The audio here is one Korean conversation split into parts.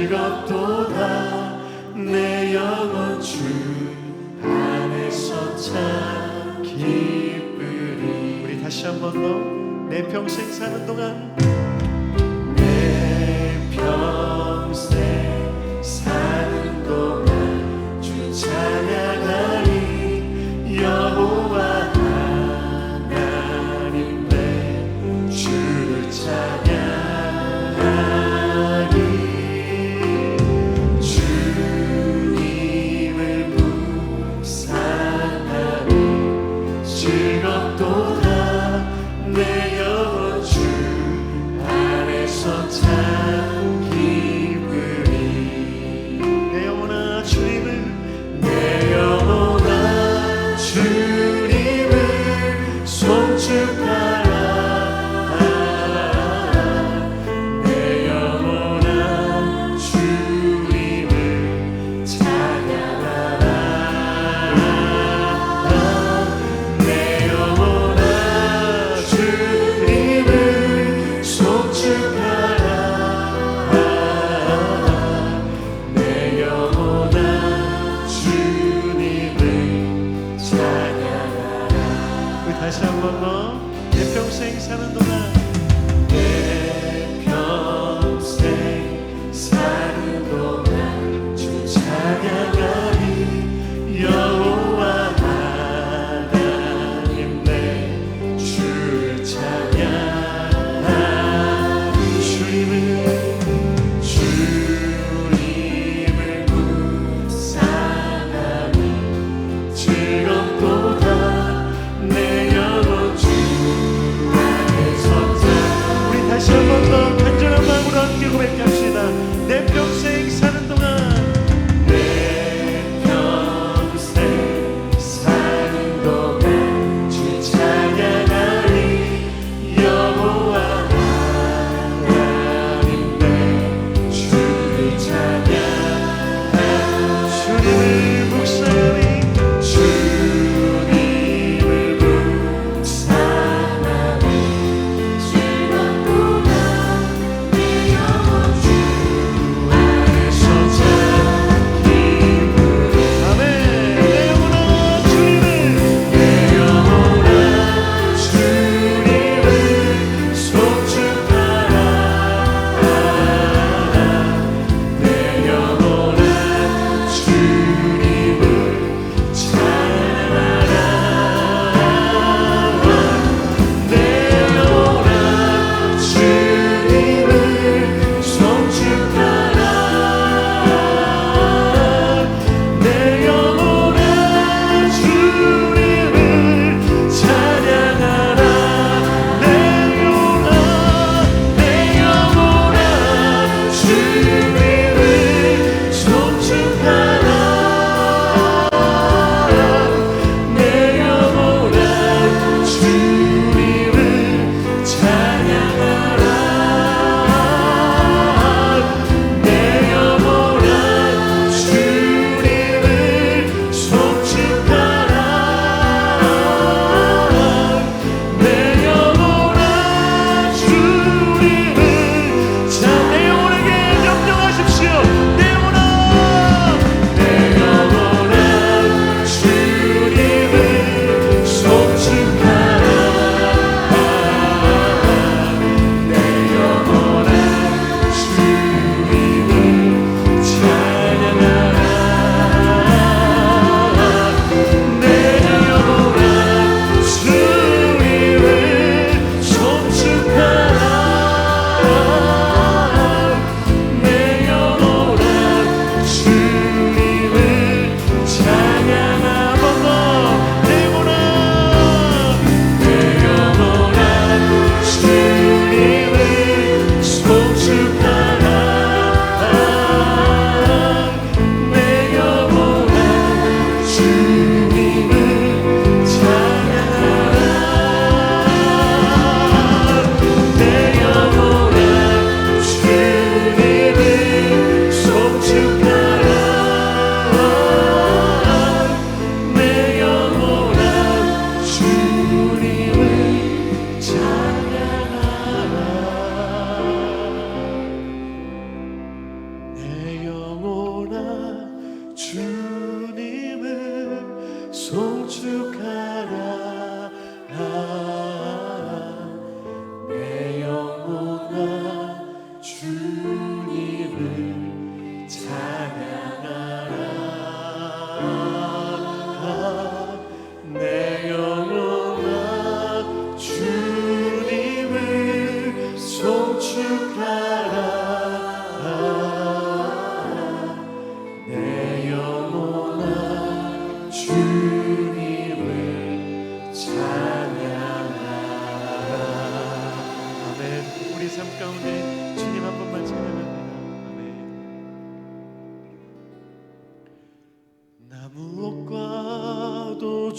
즐겁도다 내 영혼 주 안에서 참 기쁘리. 우리 다시 한 번 더 내 평생 사는 동안 내 평생 사는 동안 주 찬양하리. 여호와 하나님 내 주를 찬양하리. 주님을 묵상하리. 즐겁도다 내 영혼 주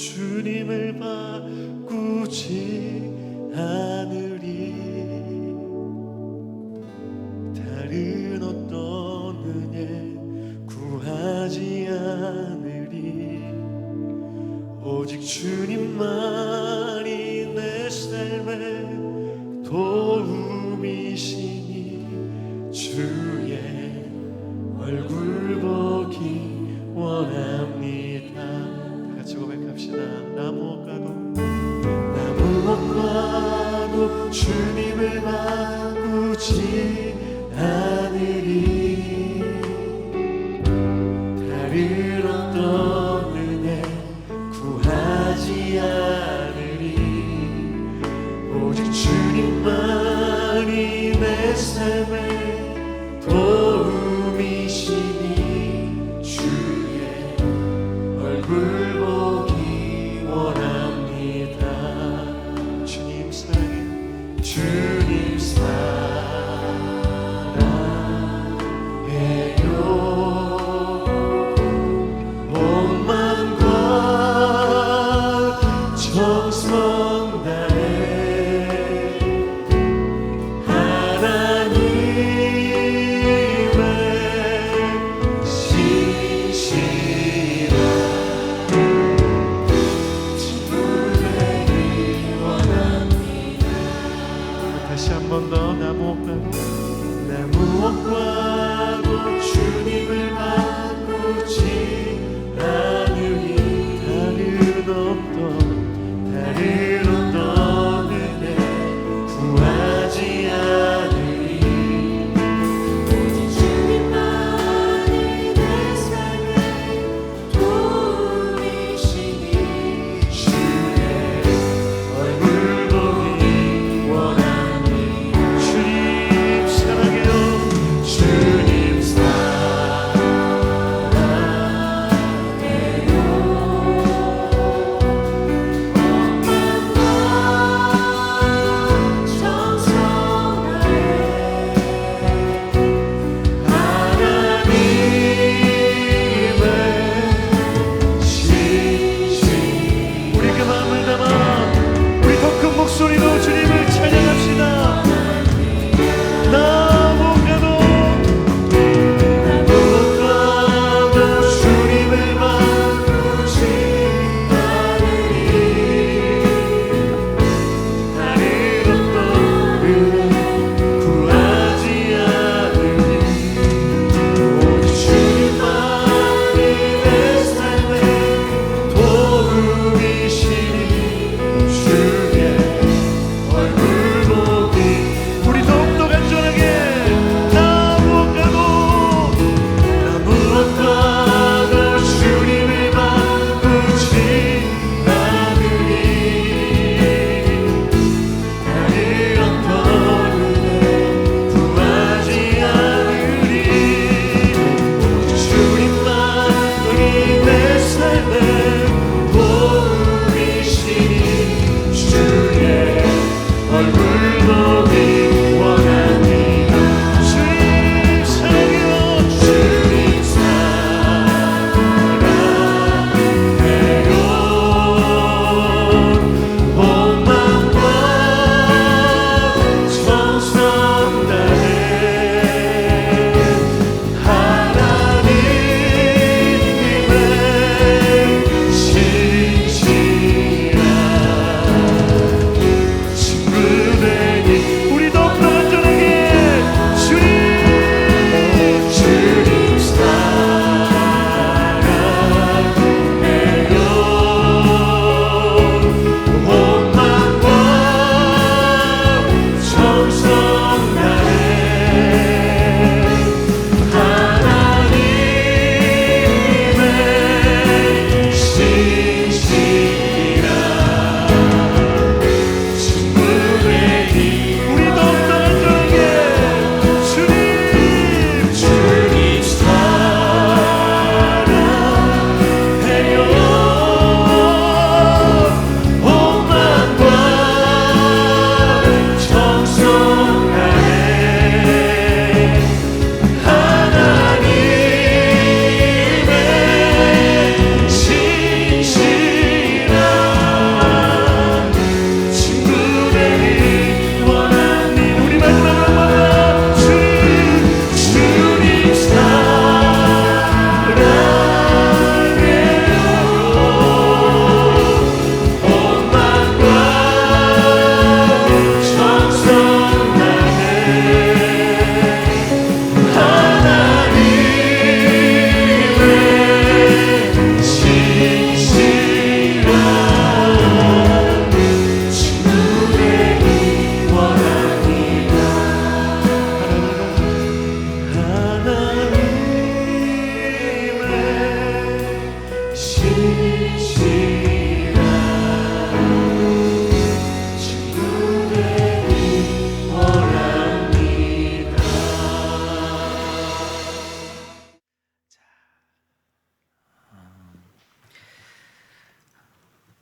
주님을 바꾸지 않으리. 다른 어떤 은혜 구하지 않으리. 오직 주님만이 내 삶의 도움이시니 주의 얼굴 보기 원합니다. 다 같이 고백합시다. 나 무엇과도 주님을 바꾸지 않으리. 다른 어떤 은혜 구하지 않으리. 오직 주님만이 내 삶의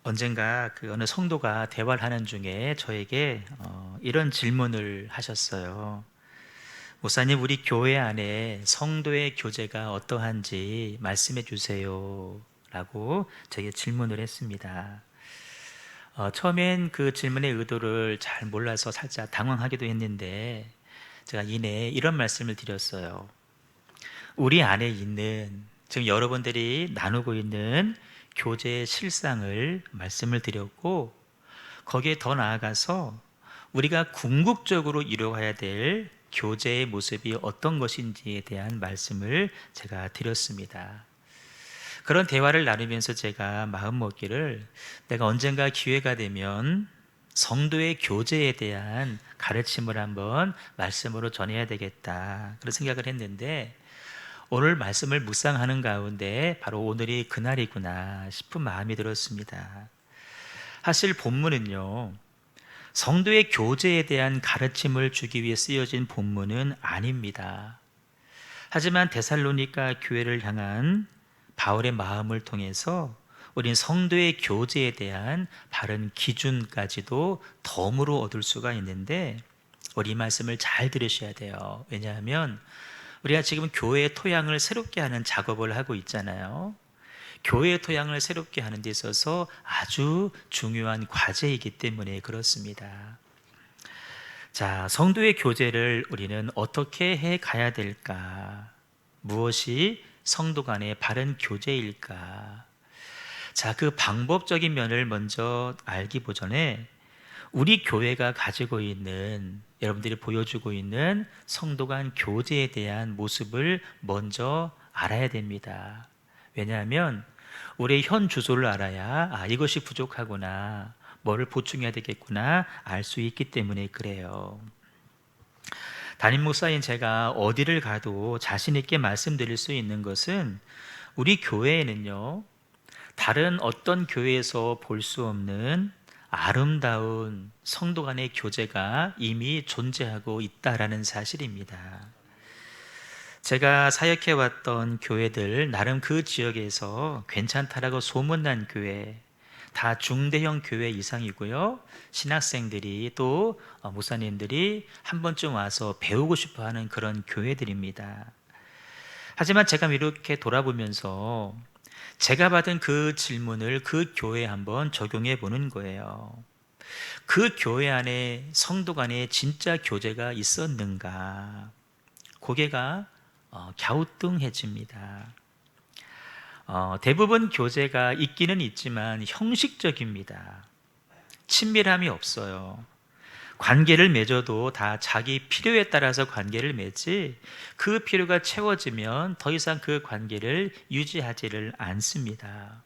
언젠가 그 어느 성도가 대화를 하는 중에 저에게 이런 질문을 하셨어요. 목사님, 우리 교회 안에 성도의 교제가 어떠한지 말씀해 주세요 라고 저에게 질문을 했습니다. 처음엔 그 질문의 의도를 잘 몰라서 살짝 당황하기도 했는데 제가 이내 이런 말씀을 드렸어요. 우리 안에 있는, 지금 여러분들이 나누고 있는 교제의 실상을 말씀을 드렸고, 거기에 더 나아가서 우리가 궁극적으로 이루어야 될 교제의 모습이 어떤 것인지에 대한 말씀을 제가 드렸습니다. 그런 대화를 나누면서 제가 마음먹기를, 내가 언젠가 기회가 되면 성도의 교제에 대한 가르침을 한번 말씀으로 전해야 되겠다, 그런 생각을 했는데, 오늘 말씀을 묵상하는 가운데 바로 오늘이 그날이구나 싶은 마음이 들었습니다. 사실 본문은요, 성도의 교제에 대한 가르침을 주기 위해 쓰여진 본문은 아닙니다. 하지만 데살로니가 교회를 향한 바울의 마음을 통해서 우린 성도의 교제에 대한 바른 기준까지도 덤으로 얻을 수가 있는데, 우리 이 말씀을 잘 들으셔야 돼요. 왜냐하면 우리가 지금 교회의 토양을 새롭게 하는 작업을 하고 있잖아요. 교회의 토양을 새롭게 하는 데 있어서 아주 중요한 과제이기 때문에 그렇습니다. 자, 성도의 교제를 우리는 어떻게 해 가야 될까? 무엇이 성도 간의 바른 교제일까? 자, 그 방법적인 면을 먼저 알기 전에 우리 교회가 가지고 있는, 여러분들이 보여주고 있는 성도 간 교제에 대한 모습을 먼저 알아야 됩니다. 왜냐하면 우리의 현 주소를 알아야 이것이 부족하구나, 뭐를 보충해야 되겠구나 알 수 있기 때문에 그래요. 담임 목사인 제가 어디를 가도 자신 있게 말씀드릴 수 있는 것은, 우리 교회에는요, 다른 어떤 교회에서 볼 수 없는 아름다운 성도 간의 교제가 이미 존재하고 있다라는 사실입니다. 제가 사역해왔던 교회들, 나름 그 지역에서 괜찮다라고 소문난 교회, 다 중대형 교회 이상이고요. 신학생들이 또 목사님들이 한 번쯤 와서 배우고 싶어하는 그런 교회들입니다. 하지만 제가 이렇게 돌아보면서 제가 받은 그 질문을 그 교회에 한번 적용해 보는 거예요. 그 교회 안에 성도 간에 진짜 교제가 있었는가? 고개가 갸우뚱해집니다. 대부분 교제가 있기는 있지만 형식적입니다. 친밀함이 없어요. 관계를 맺어도 다 자기 필요에 따라서 관계를 맺지, 그 필요가 채워지면 더 이상 그 관계를 유지하지를 않습니다.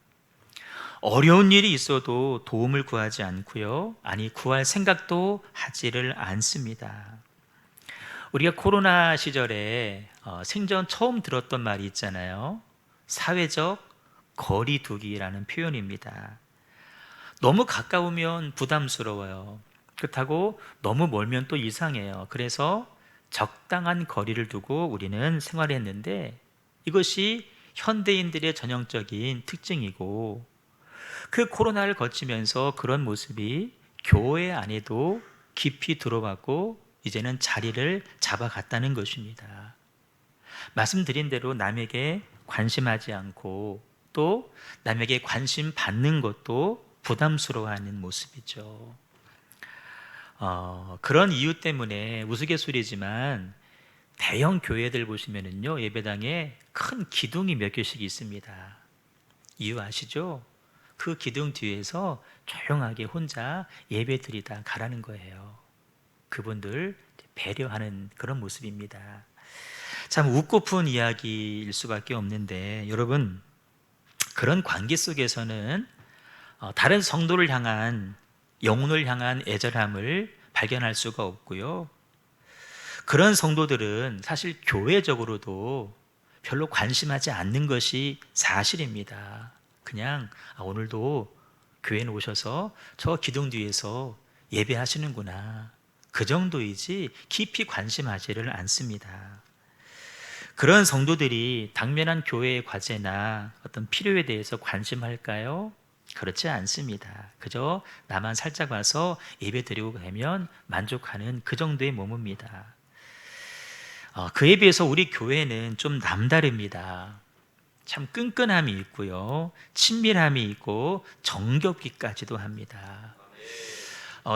어려운 일이 있어도 도움을 구하지 않고요, 아니 구할 생각도 하지를 않습니다. 우리가 코로나 시절에 생전 처음 들었던 말이 있잖아요. 사회적 거리두기라는 표현입니다. 너무 가까우면 부담스러워요. 그렇다고 너무 멀면 또 이상해요. 그래서 적당한 거리를 두고 우리는 생활했는데, 이것이 현대인들의 전형적인 특징이고, 그 코로나를 거치면서 그런 모습이 교회 안에도 깊이 들어왔고 이제는 자리를 잡아갔다는 것입니다. 말씀드린 대로 남에게 관심하지 않고 또 남에게 관심 받는 것도 부담스러워하는 모습이죠. 그런 이유 때문에 우스갯소리지만 대형 교회들 보시면은요, 예배당에 큰 기둥이 몇 개씩 있습니다. 이유 아시죠? 그 기둥 뒤에서 조용하게 혼자 예배 드리다 가라는 거예요. 그분들 배려하는 그런 모습입니다. 참 웃고픈 이야기일 수밖에 없는데, 여러분, 그런 관계 속에서는 다른 성도를 향한, 영혼을 향한 애절함을 발견할 수가 없고요, 그런 성도들은 사실 교회적으로도 별로 관심하지 않는 것이 사실입니다. 그냥 오늘도 교회에 오셔서 저 기둥 뒤에서 예배하시는구나, 그 정도이지 깊이 관심하지를 않습니다. 그런 성도들이 당면한 교회의 과제나 어떤 필요에 대해서 관심할까요? 그렇지 않습니다. 그저 나만 살짝 와서 예배 드리고 가면 만족하는 그 정도의 몸입니다. 그에 비해서 우리 교회는 좀 남다릅니다. 참 끈끈함이 있고요, 친밀함이 있고 정겹기까지도 합니다.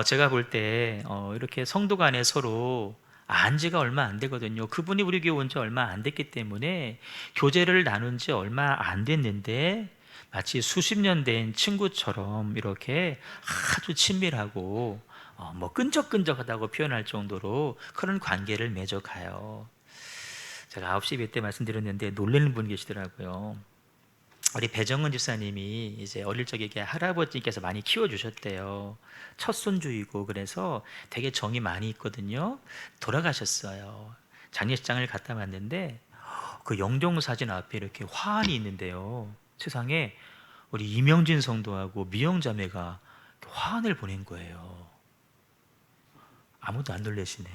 제가 볼 때 이렇게 성도 간에 서로 안 지가 얼마 안 되거든요. 그분이 우리 교회 온 지 얼마 안 됐기 때문에 교제를 나눈 지 얼마 안 됐는데 마치 수십 년 된 친구처럼 이렇게 아주 친밀하고 뭐 끈적끈적하다고 표현할 정도로 그런 관계를 맺어가요. 제가 9시 예배 때 말씀드렸는데 놀라는 분이 계시더라고요. 우리 배정은 집사님이 이제 어릴 적에 할아버지께서 많이 키워주셨대요. 첫 손주이고 그래서 되게 정이 많이 있거든요. 돌아가셨어요. 장례식장을 갔다 왔는데 그 영종 사진 앞에 이렇게 화환이 있는데요. 세상에 우리 이명진 성도하고 미영자매가 화환을 보낸 거예요. 아무도 안 놀라시네.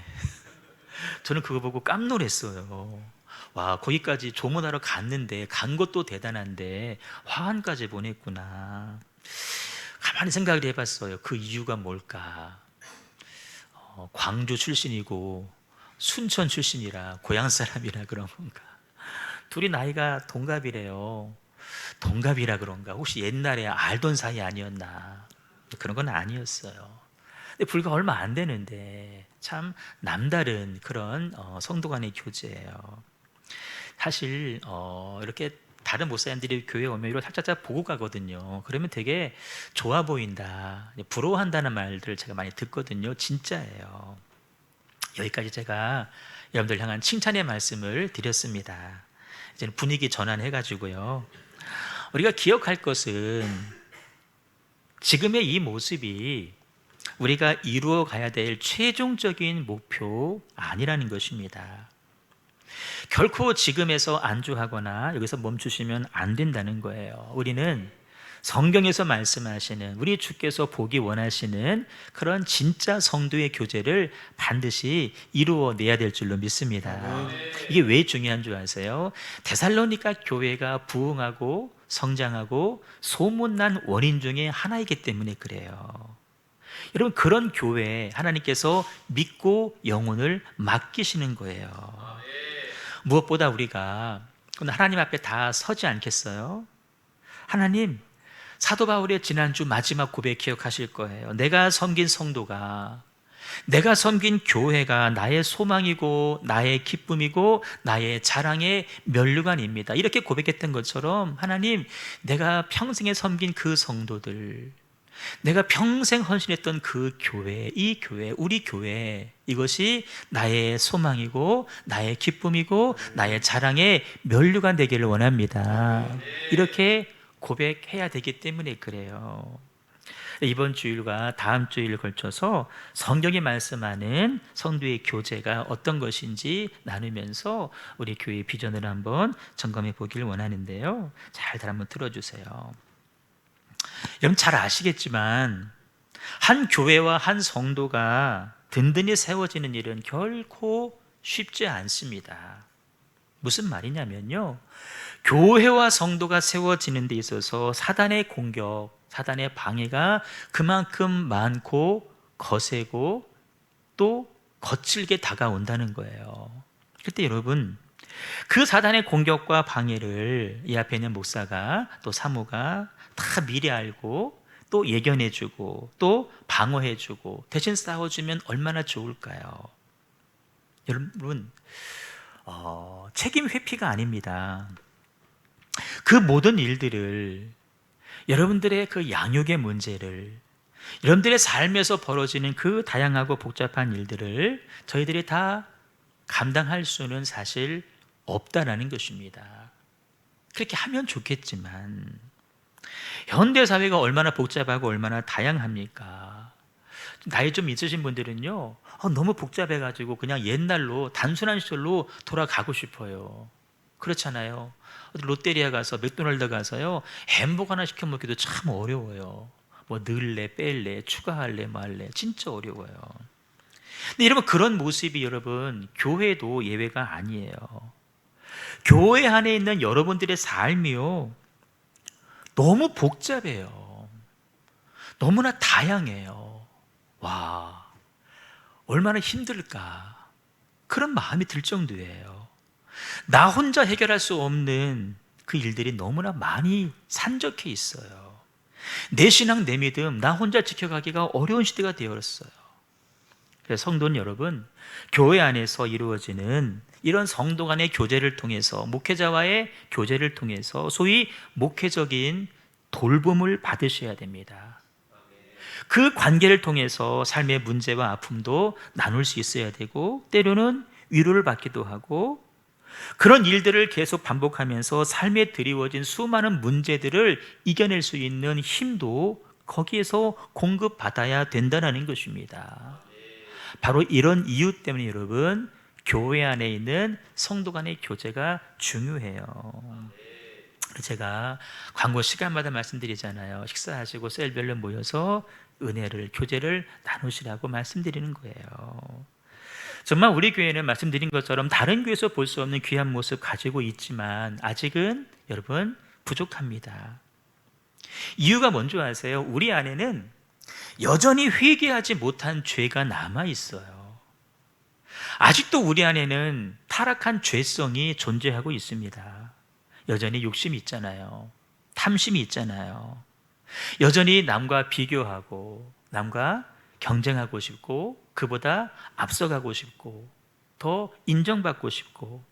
저는 그거 보고 깜놀했어요. 와, 거기까지 조문하러 갔는데, 간 것도 대단한데 화환까지 보냈구나. 가만히 생각을 해봤어요. 그 이유가 뭘까? 광주 출신이고 순천 출신이라 고향 사람이라 그런 건가? 둘이 나이가 동갑이래요. 동갑이라 그런가? 혹시 옛날에 알던 사이 아니었나? 그런 건 아니었어요. 근데 불과 얼마 안 되는데 참 남다른 그런 성도 간의 교제예요. 사실 이렇게 다른 목사님들이 교회에 오면 이걸 살짝 보고 가거든요. 그러면 되게 좋아 보인다, 부러워한다는 말들을 제가 많이 듣거든요. 진짜예요. 여기까지 제가 여러분들 향한 칭찬의 말씀을 드렸습니다. 이제는 분위기 전환해가지고요, 우리가 기억할 것은 지금의 이 모습이 우리가 이루어 가야 될 최종적인 목표 아니라는 것입니다. 결코 지금에서 안주하거나 여기서 멈추시면 안 된다는 거예요. 우리는 성경에서 말씀하시는, 우리 주께서 보기 원하시는 그런 진짜 성도의 교제를 반드시 이루어내야 될 줄로 믿습니다. 이게 왜 중요한 줄 아세요? 데살로니가 교회가 부흥하고 성장하고 소문난 원인 중에 하나이기 때문에 그래요. 여러분, 그런 교회에 하나님께서 믿고 영혼을 맡기시는 거예요. 무엇보다 우리가 하나님 앞에 다 서지 않겠어요? 하나님, 사도 바울의 지난주 마지막 고백 기억하실 거예요. 내가 섬긴 성도가, 내가 섬긴 교회가 나의 소망이고 나의 기쁨이고 나의 자랑의 면류관입니다. 이렇게 고백했던 것처럼 하나님, 내가 평생에 섬긴 그 성도들, 내가 평생 헌신했던 그 교회, 이 교회, 우리 교회, 이것이 나의 소망이고 나의 기쁨이고 나의 자랑의 면류관 되기를 원합니다. 이렇게 고백해야 되기 때문에 그래요. 이번 주일과 다음 주일을 걸쳐서 성경이 말씀하는 성도의 교제가 어떤 것인지 나누면서 우리 교회의 비전을 한번 점검해 보기를 원하는데요. 잘 한번 들어주세요. 여러분 잘 아시겠지만 한 교회와 한 성도가 든든히 세워지는 일은 결코 쉽지 않습니다. 무슨 말이냐면요, 교회와 성도가 세워지는 데 있어서 사단의 공격, 사단의 방해가 그만큼 많고 거세고 또 거칠게 다가온다는 거예요. 그때 여러분, 그 사단의 공격과 방해를 이 앞에 있는 목사가 또 사모가 다 미리 알고 또 예견해주고 또 방어해주고 대신 싸워주면 얼마나 좋을까요? 여러분, 책임 회피가 아닙니다. 그 모든 일들을, 여러분들의 그 양육의 문제를, 여러분들의 삶에서 벌어지는 그 다양하고 복잡한 일들을 저희들이 다 감당할 수는 사실 없다라는 것입니다. 그렇게 하면 좋겠지만 현대 사회가 얼마나 복잡하고 얼마나 다양합니까? 나이 좀 있으신 분들은요, 너무 복잡해가지고 그냥 옛날로, 단순한 시절로 돌아가고 싶어요. 그렇잖아요. 롯데리아 가서, 맥도날드 가서요, 햄버거 하나 시켜 먹기도 참 어려워요. 뭐 넣을래 뺄래 추가할래 말래, 진짜 어려워요. 근데 여러분, 그런 모습이 여러분 교회도 예외가 아니에요. 교회 안에 있는 여러분들의 삶이요, 너무 복잡해요. 너무나 다양해요. 와, 얼마나 힘들까. 그런 마음이 들 정도예요. 나 혼자 해결할 수 없는 그 일들이 너무나 많이 산적해 있어요. 내 신앙, 내 믿음, 나 혼자 지켜가기가 어려운 시대가 되었어요. 그래서 성도는 여러분, 교회 안에서 이루어지는 이런 성도 간의 교제를 통해서, 목회자와의 교제를 통해서 소위 목회적인 돌봄을 받으셔야 됩니다. 그 관계를 통해서 삶의 문제와 아픔도 나눌 수 있어야 되고, 때로는 위로를 받기도 하고, 그런 일들을 계속 반복하면서 삶에 드리워진 수많은 문제들을 이겨낼 수 있는 힘도 거기에서 공급받아야 된다는 것입니다. 바로 이런 이유 때문에 여러분, 교회 안에 있는 성도 간의 교제가 중요해요. 제가 광고 시간마다 말씀드리잖아요. 식사하시고 셀별로 모여서 은혜를, 교제를 나누시라고 말씀드리는 거예요. 정말 우리 교회는 말씀드린 것처럼 다른 교회에서 볼 수 없는 귀한 모습 가지고 있지만 아직은 여러분 부족합니다. 이유가 뭔지 아세요? 우리 안에는 여전히 회개하지 못한 죄가 남아 있어요. 아직도 우리 안에는 타락한 죄성이 존재하고 있습니다. 여전히 욕심이 있잖아요. 탐심이 있잖아요. 여전히 남과 비교하고, 남과 경쟁하고 싶고, 그보다 앞서가고 싶고, 더 인정받고 싶고,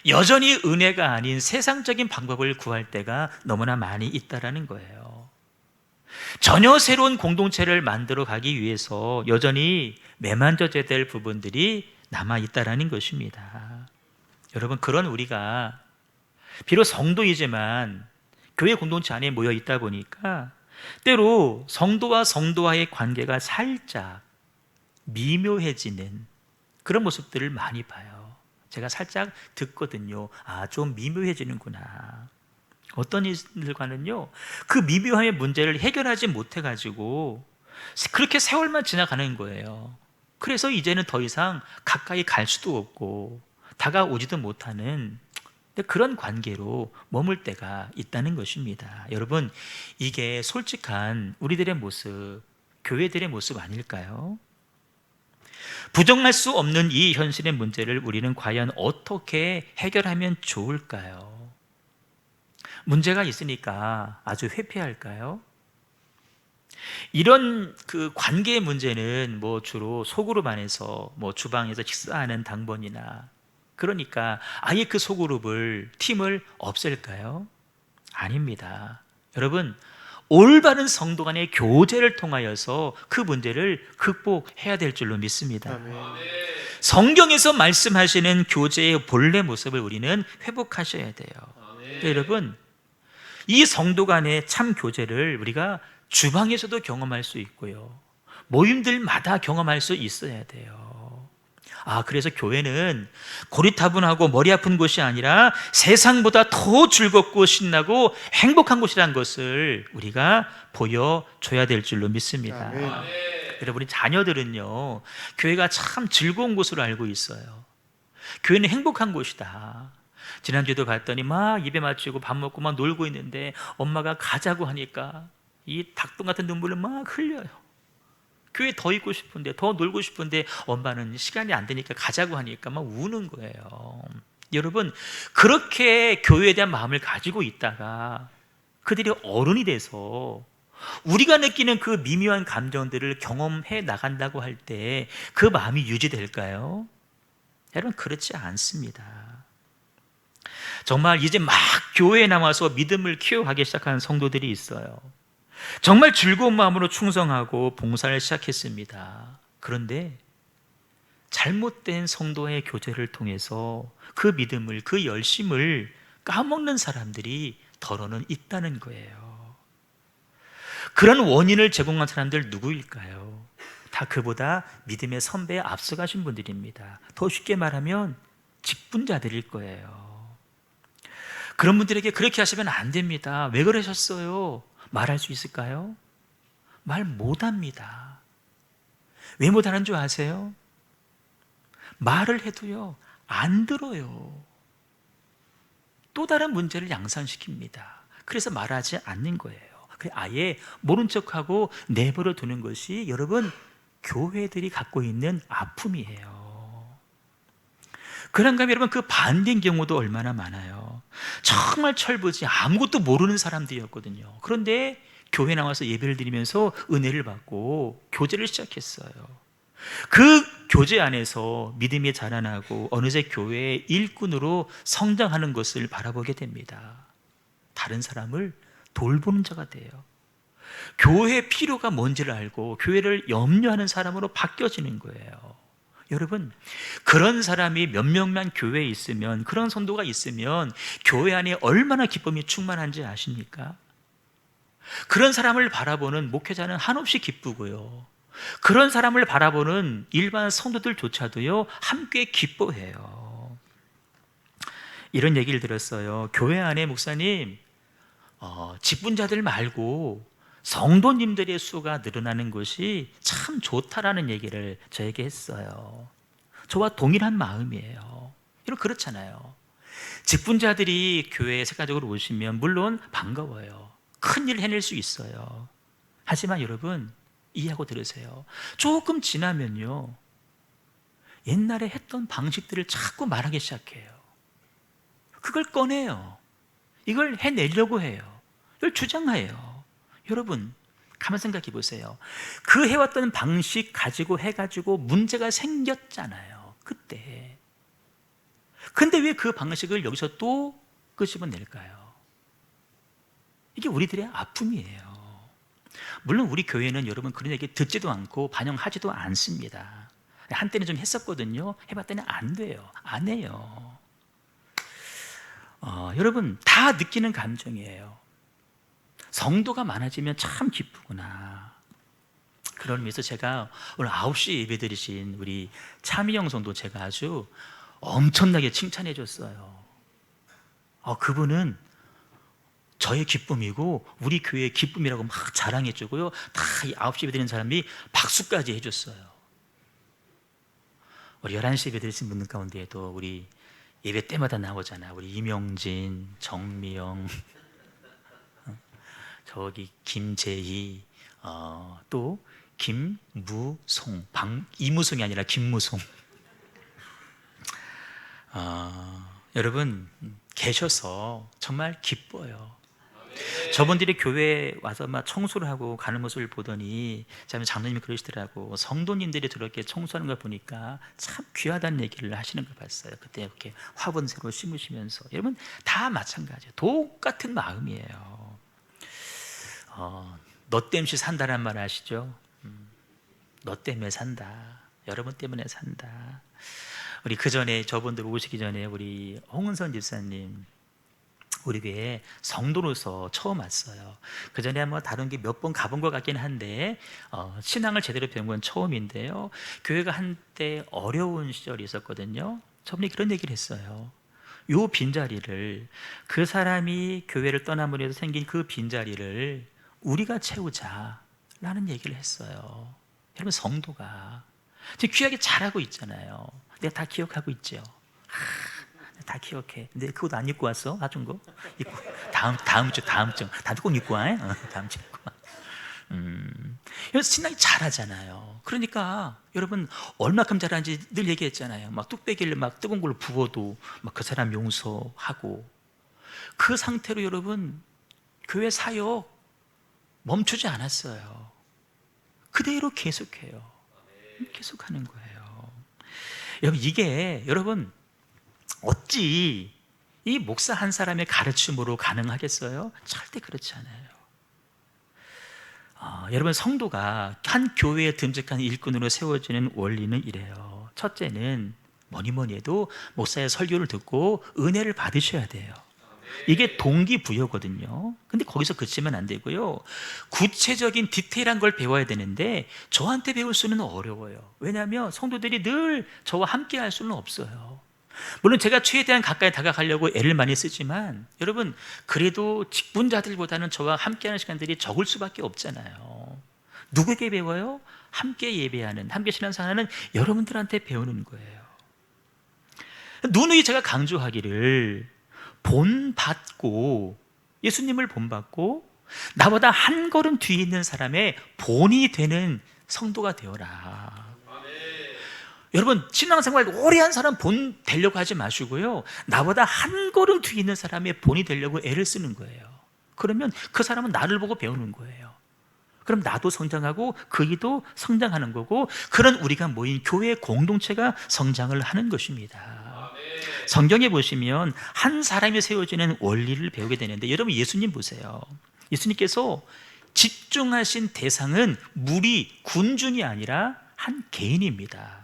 여전히 은혜가 아닌 세상적인 방법을 구할 때가 너무나 많이 있다라는 거예요. 전혀 새로운 공동체를 만들어 가기 위해서 여전히 매만져져야 될 부분들이 남아 있다라는 것입니다. 여러분, 그런 우리가 비록 성도이지만 교회 공동체 안에 모여 있다 보니까 때로 성도와 성도와의 관계가 살짝 미묘해지는 그런 모습들을 많이 봐요. 제가 살짝 듣거든요. 아, 좀 미묘해지는구나. 어떤 일들과는요, 그 미묘함의 문제를 해결하지 못해가지고 그렇게 세월만 지나가는 거예요. 그래서 이제는 더 이상 가까이 갈 수도 없고 다가오지도 못하는 그런 관계로 머물 때가 있다는 것입니다. 여러분, 이게 솔직한 우리들의 모습, 교회들의 모습 아닐까요? 부정할 수 없는 이 현실의 문제를 우리는 과연 어떻게 해결하면 좋을까요? 문제가 있으니까 아주 회피할까요? 이런 그 관계의 문제는 뭐 주로 소그룹 안에서 뭐 주방에서 식사하는 당번이나, 그러니까 아예 그 소그룹을, 팀을 없앨까요? 아닙니다. 여러분, 올바른 성도 간의 교제를 통하여서 그 문제를 극복해야 될 줄로 믿습니다. 성경에서 말씀하시는 교제의 본래 모습을 우리는 회복하셔야 돼요. 여러분, 이 성도 간의 참 교제를 우리가 주방에서도 경험할 수 있고요, 모임들마다 경험할 수 있어야 돼요. 아, 그래서 교회는 고리타분하고 머리 아픈 곳이 아니라 세상보다 더 즐겁고 신나고 행복한 곳이라는 것을 우리가 보여줘야 될 줄로 믿습니다. 여러분, 우리 자녀들은요, 교회가 참 즐거운 곳으로 알고 있어요. 교회는 행복한 곳이다. 지난주에도 봤더니 막 입에 맞추고 밥 먹고 막 놀고 있는데 엄마가 가자고 하니까 이 닭똥 같은 눈물을 막 흘려요. 교회 더 있고 싶은데, 더 놀고 싶은데 엄마는 시간이 안 되니까 가자고 하니까 막 우는 거예요. 여러분, 그렇게 교회에 대한 마음을 가지고 있다가 그들이 어른이 돼서 우리가 느끼는 그 미묘한 감정들을 경험해 나간다고 할 때 그 마음이 유지될까요? 여러분, 그렇지 않습니다. 정말 이제 막 교회에 나와서 믿음을 키워가기 시작하는 성도들이 있어요. 정말 즐거운 마음으로 충성하고 봉사를 시작했습니다. 그런데 잘못된 성도의 교제를 통해서 그 믿음을, 그 열심을 까먹는 사람들이 더러는 있다는 거예요. 그런 원인을 제공한 사람들 누구일까요? 다 그보다 믿음의 선배에 앞서가신 분들입니다. 더 쉽게 말하면 직분자들일 거예요. 그런 분들에게 그렇게 하시면 안 됩니다. 왜 그러셨어요? 말할 수 있을까요? 말 못합니다. 왜 못하는 줄 아세요? 말을 해도요, 안 들어요. 또 다른 문제를 양산시킵니다. 그래서 말하지 않는 거예요. 아예 모른 척하고 내버려 두는 것이 여러분 교회들이 갖고 있는 아픔이에요. 그런가 하면 여러분 그 반대인 경우도 얼마나 많아요. 정말 철부지 아무것도 모르는 사람들이었거든요. 그런데 교회 나와서 예배를 드리면서 은혜를 받고 교제를 시작했어요. 그 교제 안에서 믿음이 자라나고 어느새 교회의 일꾼으로 성장하는 것을 바라보게 됩니다. 다른 사람을 돌보는 자가 돼요. 교회의 필요가 뭔지를 알고 교회를 염려하는 사람으로 바뀌어지는 거예요. 여러분, 그런 사람이 몇 명만 교회에 있으면, 그런 성도가 있으면 교회 안에 얼마나 기쁨이 충만한지 아십니까? 그런 사람을 바라보는 목회자는 한없이 기쁘고요, 그런 사람을 바라보는 일반 성도들조차도요 함께 기뻐해요. 이런 얘기를 들었어요. 교회 안에 목사님, 직분자들 말고 성도님들의 수가 늘어나는 것이 참 좋다라는 얘기를 저에게 했어요. 저와 동일한 마음이에요. 여러분 그렇잖아요. 직분자들이 교회에 색깔적으로 오시면 물론 반가워요. 큰일 해낼 수 있어요. 하지만 여러분 이해하고 들으세요. 조금 지나면요 옛날에 했던 방식들을 자꾸 말하기 시작해요. 그걸 꺼내요. 이걸 해내려고 해요. 이걸 주장해요. 여러분 가만 생각해 보세요. 그 해왔던 방식 가지고 해가지고 문제가 생겼잖아요 그때. 근데 왜 그 방식을 여기서 또 끄집어낼까요? 이게 우리들의 아픔이에요. 물론 우리 교회는 여러분 그런 얘기 듣지도 않고 반영하지도 않습니다. 한때는 좀 했었거든요. 해봤더니 안 돼요. 안 해요. 여러분 다 느끼는 감정이에요. 성도가 많아지면 참 기쁘구나. 그런 의미에서 제가 오늘 9시에 예배 드리신 우리 차미영 성도 제가 아주 엄청나게 칭찬해 줬어요. 그분은 저의 기쁨이고 우리 교회의 기쁨이라고 막 자랑해 주고요, 다 9시 예배 드리는 사람이 박수까지 해줬어요. 우리 11시 예배 드리신 분들 가운데에도 우리 예배 때마다 나오잖아. 우리 이명진, 정미영, 저기 김재희, 또 김무송, 이무송이 아니라 김무송. 여러분 계셔서 정말 기뻐요. 저분들이 교회에 와서 막 청소를 하고 가는 모습을 보더니 장로님이 그러시더라고. 성도님들이 저렇게 청소하는 걸 보니까 참 귀하다는 얘기를 하시는 걸 봤어요. 그때 이렇게 화분 새로 심으시면서. 여러분 다 마찬가지예요. 똑같은 마음이에요. 너 땜시 산다란 말 아시죠? 너 때문에 산다. 여러분 때문에 산다. 우리 그 전에 저분들 오시기 전에 우리 홍은선 집사님 우리 교회에 성도로서 처음 왔어요. 그 전에 한번 다른 게 몇 번 가본 것 같긴 한데 신앙을 제대로 배운 건 처음인데요. 교회가 한때 어려운 시절이 있었거든요. 저분이 그런 얘기를 했어요. 요 빈자리를, 그 사람이 교회를 떠남으로 해서 생긴 그 빈자리를 우리가 채우자라는 얘기를 했어요. 여러분 성도가 지금 귀하게 잘하고 있잖아요. 내가 다 기억하고 있죠. 다 기억해. 근데 그 옷 안 입고 왔어? 사준 거? 입고 다음 주 꼭 입고 와. 다음 주 입고 와. 그래서 신앙이 잘하잖아요. 그러니까 여러분 얼마큼 잘하는지 늘 얘기했잖아요. 막 뚝배기를 막 뜨거운 걸로 부어도 막 그 사람 용서하고, 그 상태로 여러분 교회 사역 멈추지 않았어요. 그대로 계속해요. 계속하는 거예요. 여러분 이게 여러분 어찌 이 목사 한 사람의 가르침으로 가능하겠어요? 절대 그렇지 않아요. 여러분 성도가 한 교회에 듬직한 일꾼으로 세워지는 원리는 이래요. 첫째는 뭐니 해도 목사의 설교를 듣고 은혜를 받으셔야 돼요. 이게 동기부여거든요. 근데 거기서 그치면 안 되고요, 구체적인 디테일한 걸 배워야 되는데 저한테 배울 수는 어려워요. 왜냐하면 성도들이 늘 저와 함께 할 수는 없어요. 물론 제가 최대한 가까이 다가가려고 애를 많이 쓰지만 여러분 그래도 직분자들보다는 저와 함께하는 시간들이 적을 수밖에 없잖아요. 누구에게 배워요? 함께 예배하는, 함께 신앙생활하는 여러분들한테 배우는 거예요. 누누이 제가 강조하기를 본받고, 예수님을 본받고 나보다 한 걸음 뒤에 있는 사람의 본이 되는 성도가 되어라. 여러분, 신앙생활 오래 한 사람 본 되려고 하지 마시고요, 나보다 한 걸음 뒤에 있는 사람의 본이 되려고 애를 쓰는 거예요. 그러면 그 사람은 나를 보고 배우는 거예요. 그럼 나도 성장하고 그이도 성장하는 거고, 그런 우리가 모인 교회 공동체가 성장을 하는 것입니다. 성경에 보시면 한 사람이 세워지는 원리를 배우게 되는데, 여러분 예수님 보세요. 예수님께서 집중하신 대상은 무리, 군중이 아니라 한 개인입니다.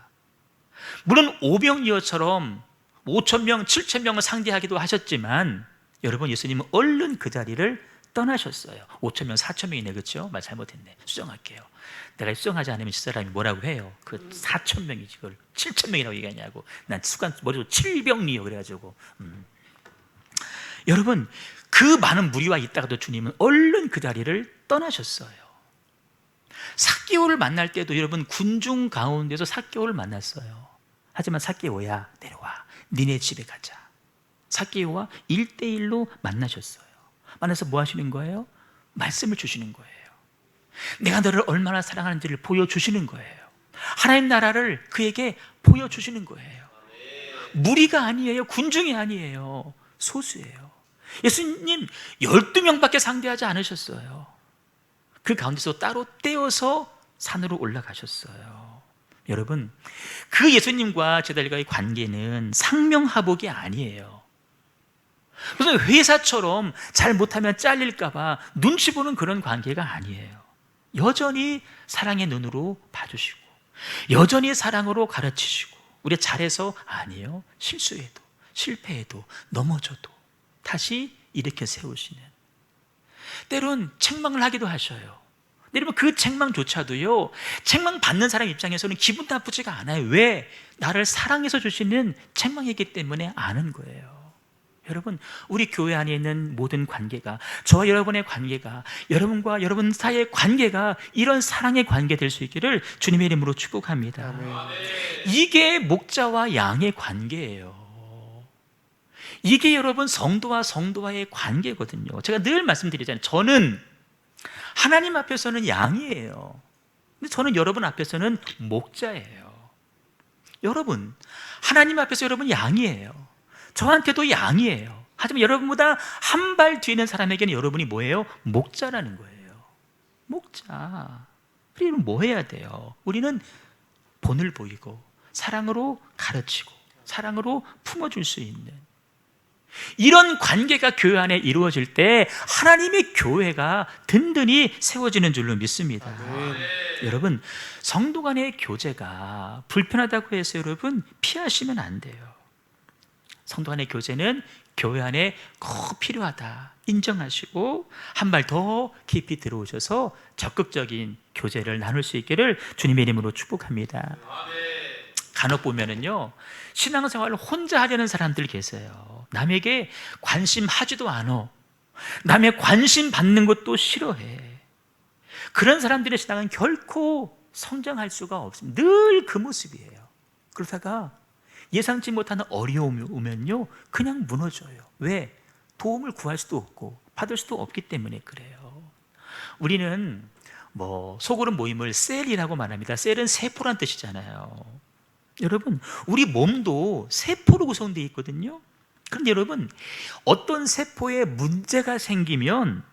물론 오병이어처럼 5,000명, 7,000명을 상대하기도 하셨지만, 여러분 예수님은 얼른 그 자리를 떠나셨어요. 5,000명, 4,000명이네, 그렇죠? 말 잘못했네. 수정할게요. 내가 수정하지 않으면 이 사람이 뭐라고 해요? 그 4,000명이지 그걸 7,000명이라고 얘기하냐고. 난 순간 머리로 7병리요 그래가지고. 여러분, 그 많은 무리와 있다가도 주님은 얼른 그 자리를 떠나셨어요. 삭개오를 만날 때도 여러분 군중 가운데서 삭개오를 만났어요. 하지만 삭개오야, 내려와, 니네 집에 가자. 삭개오와 1대1로 만나셨어요. 만나서 뭐 하시는 거예요? 말씀을 주시는 거예요. 내가 너를 얼마나 사랑하는지를 보여주시는 거예요. 하나님 나라를 그에게 보여주시는 거예요. 무리가 아니에요. 군중이 아니에요. 소수예요. 예수님 12명밖에 상대하지 않으셨어요. 그 가운데서 따로 떼어서 산으로 올라가셨어요. 여러분, 그 예수님과 제자들과의 관계는 상명하복이 아니에요. 그래서 회사처럼 잘 못하면 잘릴까봐 눈치 보는 그런 관계가 아니에요. 여전히 사랑의 눈으로 봐주시고, 여전히 사랑으로 가르치시고, 우리 잘해서 아니에요, 실수해도 실패해도 넘어져도 다시 일으켜 세우시는, 때론 책망을 하기도 하셔요. 여러분, 그 책망조차도요, 책망 받는 사람 입장에서는 기분 나쁘지가 않아요. 왜? 나를 사랑해서 주시는 책망이기 때문에 아는 거예요. 여러분, 우리 교회 안에 있는 모든 관계가, 저와 여러분의 관계가, 여러분과 여러분 사이의 관계가 이런 사랑의 관계 될 수 있기를 주님의 이름으로 축복합니다. 이게 목자와 양의 관계예요. 이게 여러분 성도와 성도와의 관계거든요. 제가 늘 말씀드리잖아요. 저는 하나님 앞에서는 양이에요. 근데 저는 여러분 앞에서는 목자예요. 여러분, 하나님 앞에서 여러분 양이에요. 저한테도 양이에요. 하지만 여러분보다 한 발 뒤에 있는 사람에게는 여러분이 뭐예요? 목자라는 거예요. 목자. 우리는 뭐 해야 돼요? 우리는 본을 보이고 사랑으로 가르치고 사랑으로 품어줄 수 있는 이런 관계가 교회 안에 이루어질 때 하나님의 교회가 든든히 세워지는 줄로 믿습니다. 여러분, 성도 간의 교제가 불편하다고 해서 여러분 피하시면 안 돼요. 성도 간의 교제는 교회 안에 꼭 필요하다 인정하시고 한 발 더 깊이 들어오셔서 적극적인 교제를 나눌 수 있기를 주님의 이름으로 축복합니다. 간혹 보면은요, 신앙생활을 혼자 하려는 사람들 계세요. 남에게 관심하지도 않아. 남의 관심 받는 것도 싫어해. 그런 사람들의 신앙은 결코 성장할 수가 없습니다. 늘 그 모습이에요. 그러다가 예상치 못하는 어려움이 오면요, 그냥 무너져요. 왜? 도움을 구할 수도 없고 받을 수도 없기 때문에 그래요. 우리는 소그룹 모임을 셀이라고 말합니다. 셀은 세포란 뜻이잖아요. 여러분, 우리 몸도 세포로 구성되어 있거든요. 그런데 여러분, 어떤 세포에 문제가 생기면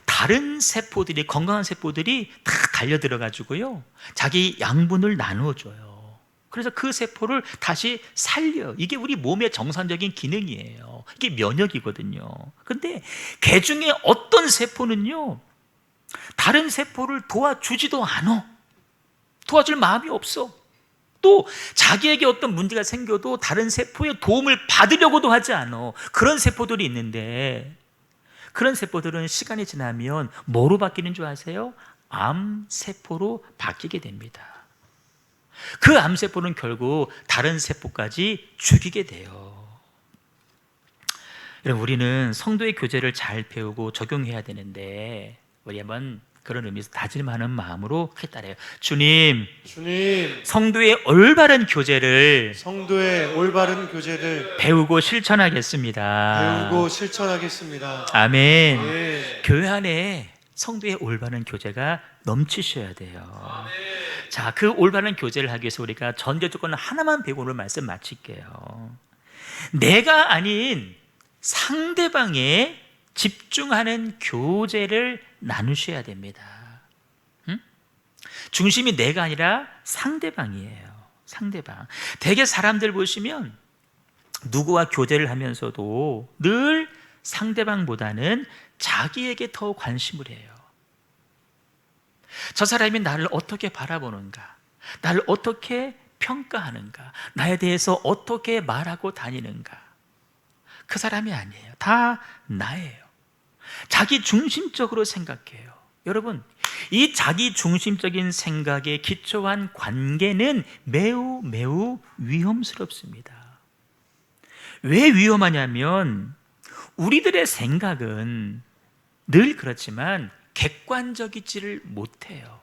다른 세포들이, 건강한 세포들이 다 달려들어가지고요, 자기 양분을 나누어줘요. 그래서 그 세포를 다시 살려. 이게 우리 몸의 정상적인 기능이에요. 이게 면역이거든요. 근데 개 중에 어떤 세포는요, 다른 세포를 도와주지도 않아. 도와줄 마음이 없어. 또 자기에게 어떤 문제가 생겨도 다른 세포의 도움을 받으려고도 하지 않아. 그런 세포들이 있는데, 그런 세포들은 시간이 지나면 뭐로 바뀌는 줄 아세요? 암세포로 바뀌게 됩니다. 그 암세포는 결국 다른 세포까지 죽이게 돼요. 여러분, 우리는 성도의 교제를 잘 배우고 적용해야 되는데, 우리 한번 그런 의미에서 다짐하는 마음으로 크게 따라요. 주님, 주님, 성도의 올바른 교제를 성도의 올바른 교제를 배우고 실천하겠습니다. 배우고 실천하겠습니다. 아멘. 예. 교회 안에 성도의 올바른 교제가 넘치셔야 돼요. 자, 그 올바른 교제를 하기 위해서 우리가 전제 조건 하나만 배우고 오늘 말씀 마칠게요. 내가 아닌 상대방에 집중하는 교제를 나누셔야 됩니다. 응? 중심이 내가 아니라 상대방이에요. 상대방. 대개 사람들 보시면 누구와 교제를 하면서도 늘 상대방보다는 자기에게 더 관심을 해요. 저 사람이 나를 어떻게 바라보는가, 나를 어떻게 평가하는가, 나에 대해서 어떻게 말하고 다니는가. 그 사람이 아니에요. 다 나예요. 자기 중심적으로 생각해요. 여러분, 이 자기 중심적인 생각에 기초한 관계는 매우 매우 위험스럽습니다. 왜 위험하냐면 우리들의 생각은 늘 그렇지만 객관적이지를 못해요.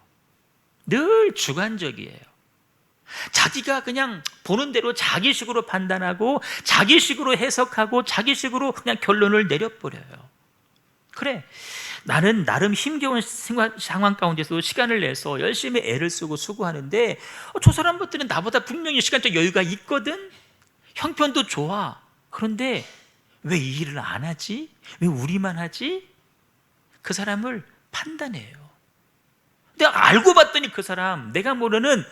늘 주관적이에요. 자기가 그냥 보는 대로 자기식으로 판단하고 자기식으로 해석하고 자기식으로 그냥 결론을 내려버려요. 그래, 나는 나름 힘겨운 상황 가운데서 시간을 내서 열심히 애를 쓰고 수고하는데 저 사람들은 나보다 분명히 시간적 여유가 있거든. 형편도 좋아. 그런데 왜 이 일을 안 하지? 왜 우리만 하지? 그 사람을 판단해요. 근데 알고 봤더니 그 사람 내가 모르는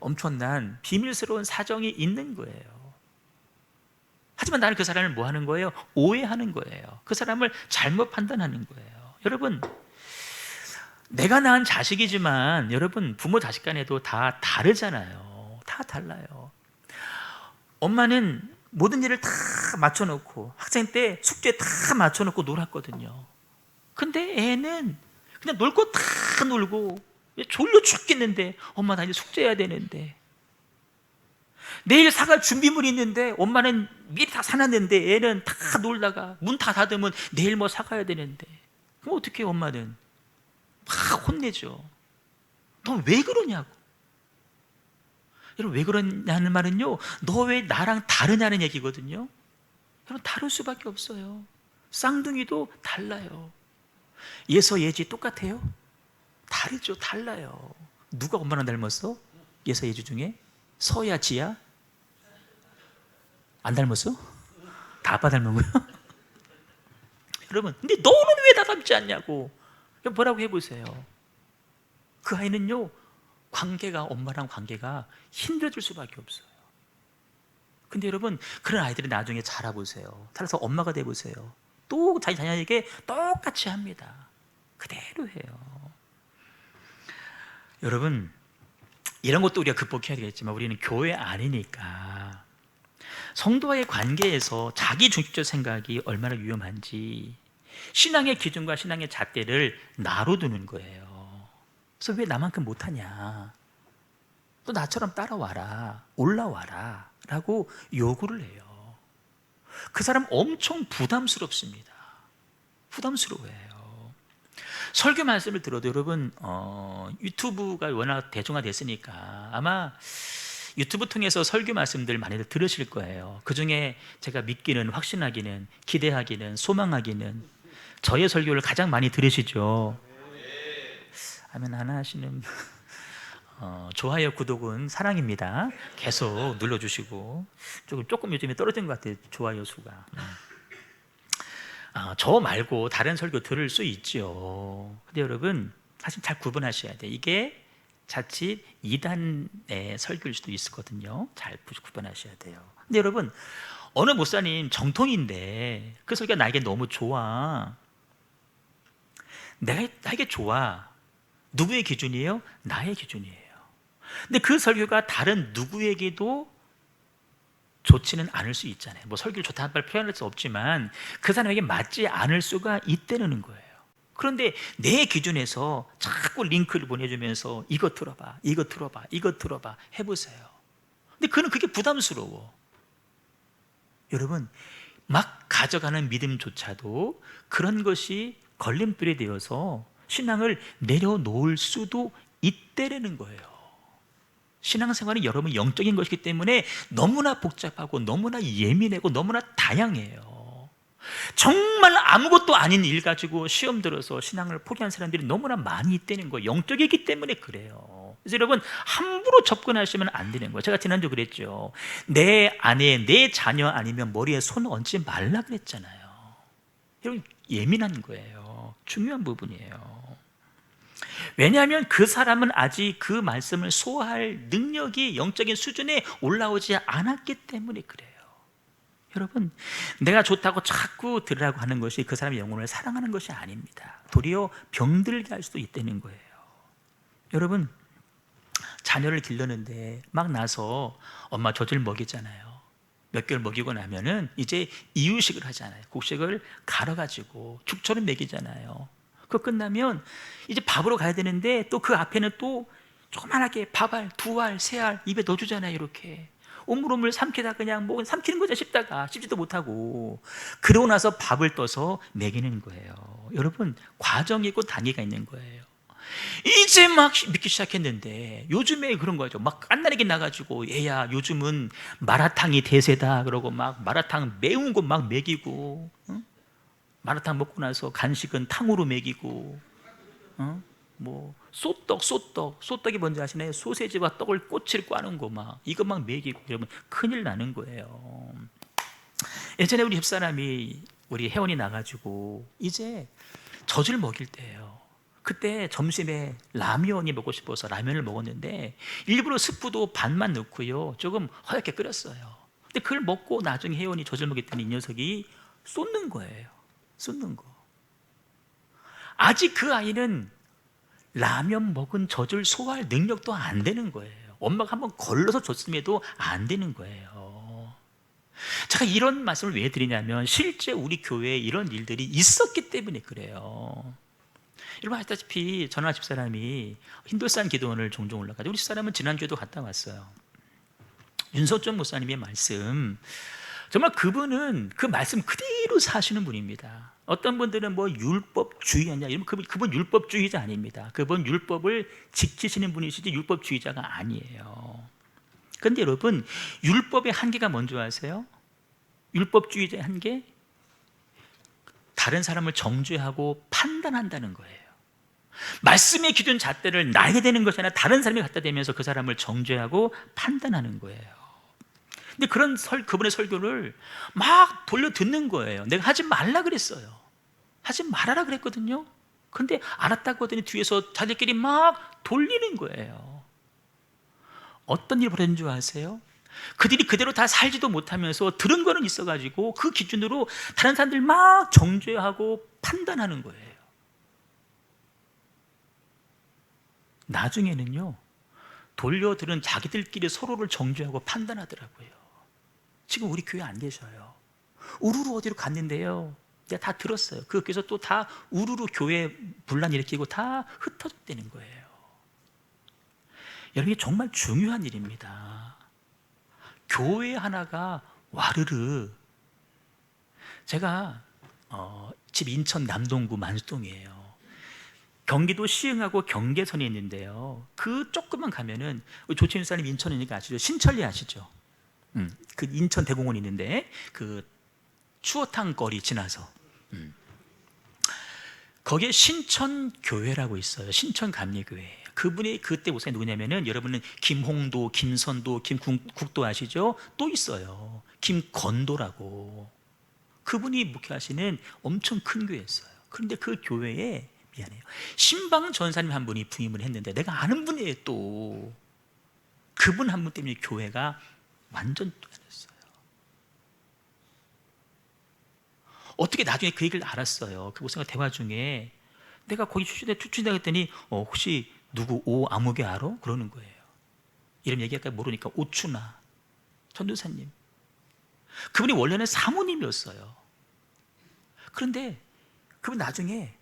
엄청난 비밀스러운 사정이 있는 거예요. 하지만 나는 그 사람을 뭐 하는 거예요? 오해하는 거예요. 그 사람을 잘못 판단하는 거예요. 여러분, 내가 낳은 자식이지만 여러분, 부모 자식 간에도 다 다르잖아요. 다 달라요. 엄마는 모든 일을 다 맞춰놓고 학생 때 숙제 다 맞춰놓고 놀았거든요. 근데 애는 그냥 놀 거 다 놀고 졸려 죽겠는데 엄마 나 이제 숙제해야 되는데, 내일 사갈 준비물이 있는데 엄마는 미리 다 사놨는데 애는 다 놀다가 문 다 닫으면 내일 뭐 사가야 되는데, 그럼 어떻게 해요? 엄마는 막 혼내죠. 너 왜 그러냐고. 여러분, 왜 그러냐는 말은요, 너 왜 나랑 다르냐는 얘기거든요. 여러분, 다를 수밖에 없어요. 쌍둥이도 달라요. 예서 예지 똑같아요? 다르죠. 달라요. 누가 엄마랑 닮았어? 예서 예지 중에? 서야 지야? 안 닮았어? 다 아빠 닮은 거야? 여러분, 근데 너는 왜 나 닮지 않냐고. 뭐라고 해보세요. 그 아이는요, 관계가, 엄마랑 관계가 힘들어질 수밖에 없어요. 근데 여러분, 그런 아이들이 나중에 자라보세요. 따라서 엄마가 돼보세요. 또 자기 자녀에게 똑같이 합니다. 그대로 해요. 여러분, 이런 것도 우리가 극복해야 되겠지만 우리는 교회 아니니까 성도와의 관계에서 자기 중심적 생각이 얼마나 위험한지 신앙의 기준과 신앙의 잣대를 나로 두는 거예요. 그래서 왜 나만큼 못하냐, 또 나처럼 따라와라, 올라와라 라고 요구를 해요. 그 사람 엄청 부담스럽습니다. 부담스러워해요. 설교 말씀을 들어도 여러분, 유튜브가 워낙 대중화됐으니까 아마 유튜브 통해서 설교 말씀들 많이들 들으실 거예요. 그 중에 제가 믿기는, 확신하기는, 기대하기는, 소망하기는 저의 설교를 가장 많이 들으시죠. 아멘 하나 하시는 좋아요, 구독은 사랑입니다. 계속 눌러주시고, 조금 요즘에 떨어진 것 같아요, 좋아요 수가. 저 말고 다른 설교 들을 수 있죠. 근데 여러분, 사실 잘 구분하셔야 돼요. 이게 자칫 이단의 설교일 수도 있거든요. 잘 구분하셔야 돼요. 근데 여러분, 어느 목사님 정통인데 그 설교가 나에게 너무 좋아. 나에게 좋아. 누구의 기준이에요? 나의 기준이에요. 근데 그 설교가 다른 누구에게도 좋지는 않을 수 있잖아요. 뭐 설교를 좋다 한 말 표현할 수 없지만 그 사람에게 맞지 않을 수가 있다는 거예요. 그런데 내 기준에서 자꾸 링크를 보내주면서 이거 들어봐, 이거 들어봐, 이거 들어봐 해보세요. 근데 그는 그게 부담스러워. 여러분, 막 가져가는 믿음조차도 그런 것이 걸림돌이 되어서 신앙을 내려놓을 수도 있다라는 거예요. 신앙생활은 여러분 영적인 것이기 때문에 너무나 복잡하고 너무나 예민하고 너무나 다양해요. 정말 아무것도 아닌 일 가지고 시험 들어서 신앙을 포기한 사람들이 너무나 많이 있다는 거예요. 영적이기 때문에 그래요. 그래서 여러분 함부로 접근하시면 안 되는 거예요. 제가 지난주 그랬죠. 내 아내, 내 자녀 아니면 머리에 손 얹지 말라 그랬잖아요. 여러분 예민한 거예요. 중요한 부분이에요. 왜냐하면 그 사람은 아직 그 말씀을 소화할 능력이 영적인 수준에 올라오지 않았기 때문에 그래요. 여러분, 내가 좋다고 자꾸 들으라고 하는 것이 그 사람의 영혼을 사랑하는 것이 아닙니다. 도리어 병들게 할 수도 있다는 거예요. 여러분, 자녀를 길렀는데 막 나서 엄마 젖을 먹이잖아요. 몇 개월 먹이고 나면은 이제 이유식을 하잖아요. 곡식을 갈아가지고 죽처럼 먹이잖아요. 그거 끝나면 이제 밥으로 가야 되는데 또 그 앞에는 또 조그만하게 밥알, 2알, 3알 입에 넣어주잖아요. 이렇게 오물오물 삼키다 그냥 뭐 삼키는 거죠. 씹다가 씹지도 못하고 그러고 나서 밥을 떠서 먹이는 거예요. 여러분 과정이 있고 단계가 있는 거예요. 이제 막 믿기 시작했는데 요즘에 그런 거죠. 막 깐나리게 나가지고 얘야 요즘은 마라탕이 대세다 그러고 막 마라탕 매운 거 막 먹이고 응? 마라탕 먹고 나서 간식은 탕으로 먹이고 뭐 소떡이 뭔지 아시나요? 소세지와 떡을 꼬치를 꽈는 거 막 이거 막 먹이고 여러분 큰일 나는 거예요. 예전에 우리 집사람이 우리 회원이 나가지고 이제 젖을 먹일 때예요. 그때 점심에 라면이 먹고 싶어서 라면을 먹었는데 일부러 스프도 반만 넣고요 조금 허옇게 끓였어요. 근데 그걸 먹고 나중에 회원이 젖을 먹였더니 이 녀석이 쏟는 거예요. 쏟는 거. 아직 그 아이는 라면 먹은 젖을 소화할 능력도 안 되는 거예요. 엄마가 한번 걸러서 줬음에도 안 되는 거예요. 제가 이런 말씀을 왜 드리냐면 실제 우리 교회에 이런 일들이 있었기 때문에 그래요. 여러분 아시다시피 전화 집사람이 힌돌산 기도원을 종종 올라가죠. 우리 집사람은 지난주에도 갔다 왔어요. 윤석정 목사님의 말씀 정말 그분은 그 말씀 그대로 사시는 분입니다. 어떤 분들은 뭐 율법주의냐 이러면 그분 율법주의자 아닙니다. 그분 율법을 지키시는 분이시지 율법주의자가 아니에요. 그런데 여러분 율법의 한계가 뭔지 아세요? 율법주의자의 한계? 다른 사람을 정죄하고 판단한다는 거예요. 말씀의 기준 잣대를 나에게 되는 것이 아니라 다른 사람이 갖다 대면서 그 사람을 정죄하고 판단하는 거예요. 근데 그분의 설교를 막 돌려 듣는 거예요. 내가 하지 말라 그랬어요. 하지 말아라 그랬거든요. 그런데 알았다고 하더니 뒤에서 자기들끼리 막 돌리는 거예요. 어떤 일이 벌어진 줄 아세요? 그들이 그대로 다 살지도 못하면서 들은 거는 있어가지고 그 기준으로 다른 사람들 막 정죄하고 판단하는 거예요. 나중에는요 돌려들은 자기들끼리 서로를 정죄하고 판단하더라고요. 지금 우리 교회 안 계셔요. 우르르 어디로 갔는데요 내가 다 들었어요. 그래서 또 다 우르르 교회 분란 일으키고 다 흩어졌다는 거예요. 여러분 이게 정말 중요한 일입니다. 교회 하나가 와르르 제가 집 인천 남동구 만수동이에요. 경기도 시흥하고 경계선에 있는데요. 그 조금만 가면은 조치윤 사님 인천이니까 아시죠? 신천리 아시죠? 그 인천 대공원 있는데 그 추어탕 거리 지나서 거기에 신천교회라고 있어요. 신천감리교회. 그분이 그때 목사님 누구냐면은 여러분은 김홍도, 김선도, 김국도 아시죠? 또 있어요. 김건도라고. 그분이 목회하시는 엄청 큰 교회였어요. 그런데 그 교회에 미안해요. 신방 전사님 한 분이 부임을 했는데 내가 아는 분이에요. 또 그분 한 분 때문에 교회가 완전 됐어요. 어떻게 나중에 그 얘기를 알았어요. 그 목사가 대화 중에 내가 거기 추천이다 했더니 혹시 누구 오 아무개 알아? 그러는 거예요. 이름 얘기할까 모르니까 오추나 전도사님. 그분이 원래는 사모님이었어요. 그런데 그분 나중에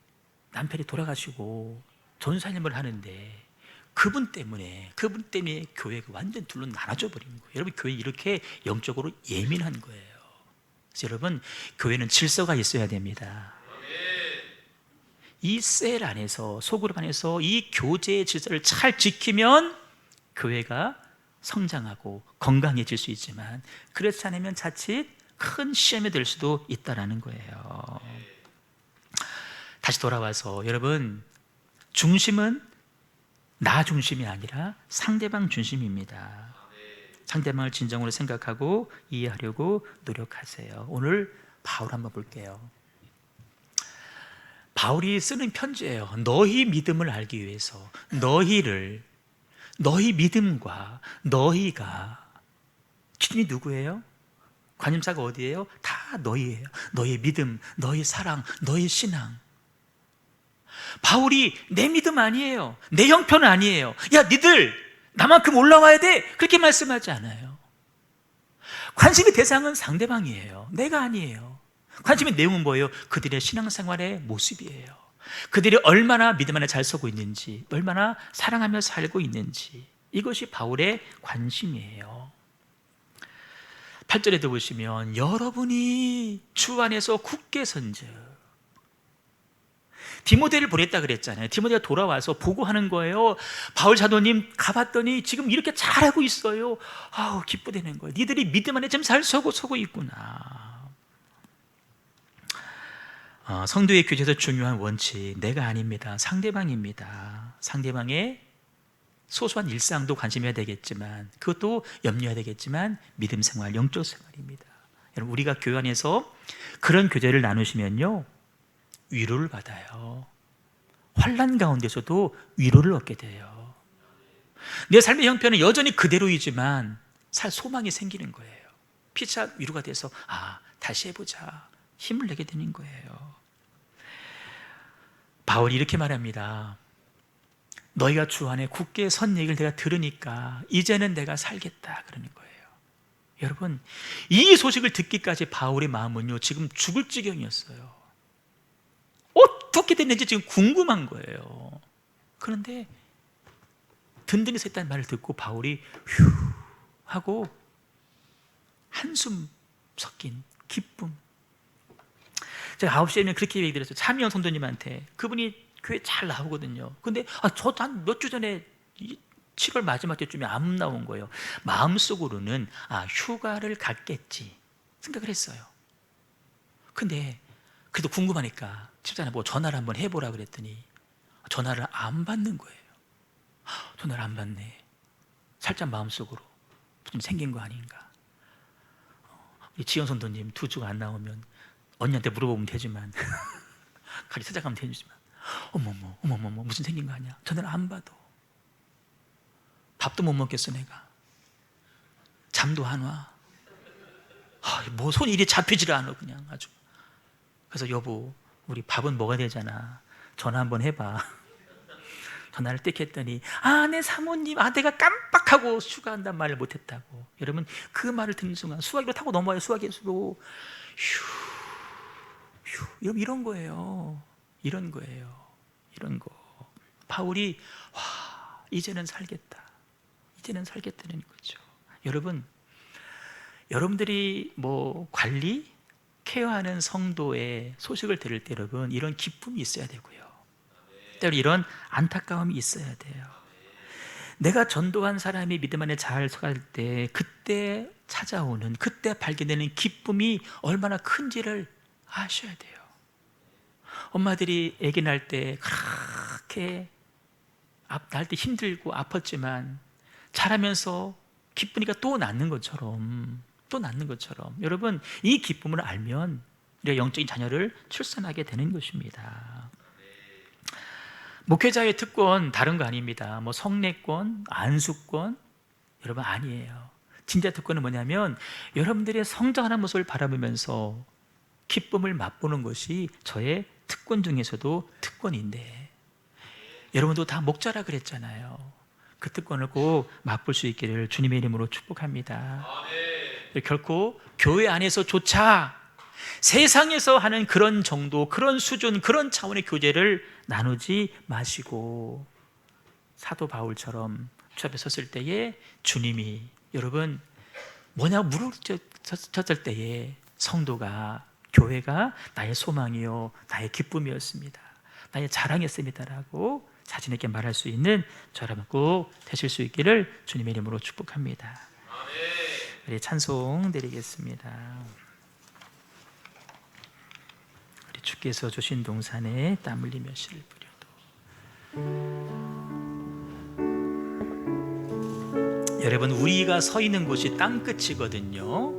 남편이 돌아가시고 전사님을 하는데 그분 때문에 교회가 완전 둘로 나눠져 버린 거예요. 여러분 교회 이렇게 영적으로 예민한 거예요. 그래서 여러분 교회는 질서가 있어야 됩니다. 이 셀 안에서, 소그룹 안에서 이 교제의 질서를 잘 지키면 교회가 성장하고 건강해질 수 있지만, 그렇지 않으면 자칫 큰 시험이 될 수도 있다라는 거예요. 다시 돌아와서 여러분, 중심은 나 중심이 아니라 상대방 중심입니다. 상대방을 진정으로 생각하고 이해하려고 노력하세요. 오늘 바울 한번 볼게요. 바울이 쓰는 편지예요. 너희 믿음을 알기 위해서 너희 믿음과 너희가, 기준이 누구예요? 관심사가 어디예요? 다 너희예요. 너희 믿음, 너희 사랑, 너희 신앙. 바울이 내 믿음 아니에요, 내 형편 아니에요, 야 니들 나만큼 올라와야 돼, 그렇게 말씀하지 않아요. 관심의 대상은 상대방이에요, 내가 아니에요. 관심의 내용은 뭐예요? 그들의 신앙생활의 모습이에요. 그들이 얼마나 믿음 안에 잘 서고 있는지, 얼마나 사랑하며 살고 있는지, 이것이 바울의 관심이에요. 8절에도 보시면 여러분이 주 안에서 굳게 선즉, 디모데를 보냈다 그랬잖아요. 디모데가 돌아와서 보고하는 거예요. 바울 사도님 가봤더니 지금 이렇게 잘하고 있어요. 아우, 기쁘다는 거예요. 니들이 믿음 안에 좀 잘 서고 있구나. 성도의 교제에서 중요한 원칙, 내가 아닙니다, 상대방입니다. 상대방의 소소한 일상도 관심해야 되겠지만, 그것도 염려해야 되겠지만, 믿음 생활, 영적 생활입니다. 여러분, 우리가 교회 안에서 그런 교제를 나누시면요, 위로를 받아요. 환난 가운데서도 위로를 얻게 돼요. 내 삶의 형편은 여전히 그대로이지만 소망이 생기는 거예요. 피차 위로가 돼서 다시 해보자, 힘을 내게 되는 거예요. 바울이 이렇게 말합니다. 너희가 주 안에 굳게 선 얘기를 내가 들으니까 이제는 내가 살겠다, 그러는 거예요. 여러분, 이 소식을 듣기까지 바울의 마음은요, 지금 죽을 지경이었어요. 어떻게 됐는지 지금 궁금한 거예요. 그런데 든든히 서 있다는 말을 듣고 바울이 휴 하고 한숨 섞인 기쁨. 제가 9시에는 그렇게 얘기 드렸어요. 차미연 선도님한테. 그분이 교회 잘 나오거든요. 근데 저 한 몇 주 전에 7월 마지막 때쯤에 안 나온 거예요. 마음속으로는 휴가를 갔겠지 생각을 했어요. 근데 그래도 궁금하니까 집사람 전화를 한번 해보라 그랬더니 전화를 안 받는 거예요. 전화를 안 받네. 살짝 마음속으로 좀 생긴 거 아닌가. 우리 지연 선도님 2주가 안 나오면 언니한테 물어보면 되지만 같이 찾아가면 되지만, 어머머 무슨 생긴 거 아니야. 전화를 안 받아. 밥도 못 먹겠어 내가. 잠도 안 와. 뭐 손이 이리 잡히지를 않아 그냥 아주. 그래서 여보, 우리 밥은 먹어야 되잖아, 전화 한번 해봐. 전화를 띡 했더니 내 사모님, 내가 깜빡하고 휴가한단 말을 못했다고. 여러분, 그 말을 듣는 순간 수화기로 타고 넘어와요. 수화기에서도 이런 거예요. 이런 거. 바울이 이제는 살겠다, 이제는 살겠다는 거죠. 여러분, 여러분들이 관리, 케어하는 성도의 소식을 들을 때 여러분, 이런 기쁨이 있어야 되고요, 때로 이런 안타까움이 있어야 돼요. 내가 전도한 사람이 믿음 안에 잘 서갈 때 그때 찾아오는, 그때 발견되는 기쁨이 얼마나 큰지를 아셔야 돼요. 엄마들이 아기 낳을 때 그렇게 낳을 때 힘들고 아팠지만 자라면서 기쁘니까 또 낳는 것처럼, 여러분, 이 기쁨을 알면 우리가 영적인 자녀를 출산하게 되는 것입니다. 목회자의 특권 다른 거 아닙니다. 성례권, 안수권, 여러분 아니에요. 진짜 특권은 뭐냐면 여러분들의 성장하는 모습을 바라보면서 기쁨을 맛보는 것이 저의 특권 중에서도 특권인데, 여러분도 다 목자라 그랬잖아요. 그 특권을 꼭 맛볼 수 있기를 주님의 이름으로 축복합니다. 결코 교회 안에서조차 세상에서 하는 그런 정도, 그런 수준, 그런 차원의 교제를 나누지 마시고, 사도 바울처럼 주 앞에 섰을 때에 주님이 여러분 뭐냐고 물어쳤을 때에 성도가, 교회가 나의 소망이요 나의 기쁨이었습니다. 나의 자랑했습니다라고 자신에게 말할 수 있는 저 여러분 꼭 되실 수 있기를 주님의 이름으로 축복합니다. 우리 찬송 드리겠습니다. 우리 주께서 주신 동산에 땀 흘리며 씨를 뿌려도. 여러분, 우리가 서 있는 곳이 땅끝이거든요.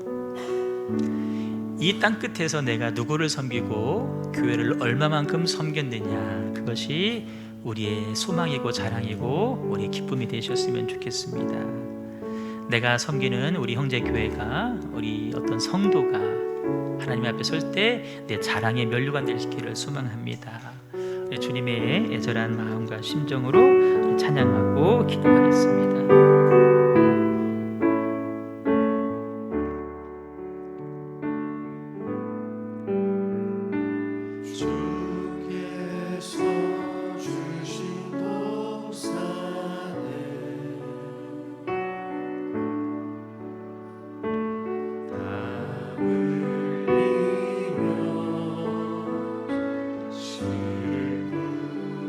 이 땅끝에서 내가 누구를 섬기고 교회를 얼마만큼 섬겼느냐, 그것이 우리의 소망이고 자랑이고 우리의 기쁨이 되셨으면 좋겠습니다. 내가 섬기는 우리 형제 교회가, 우리 어떤 성도가 하나님 앞에 설 때 내 자랑의 면류관 되시기를 소망합니다. 주님의 애절한 마음과 심정으로 찬양하고 기도하겠습니다. 주께서 주신 동산에 땀 흘리며 씨를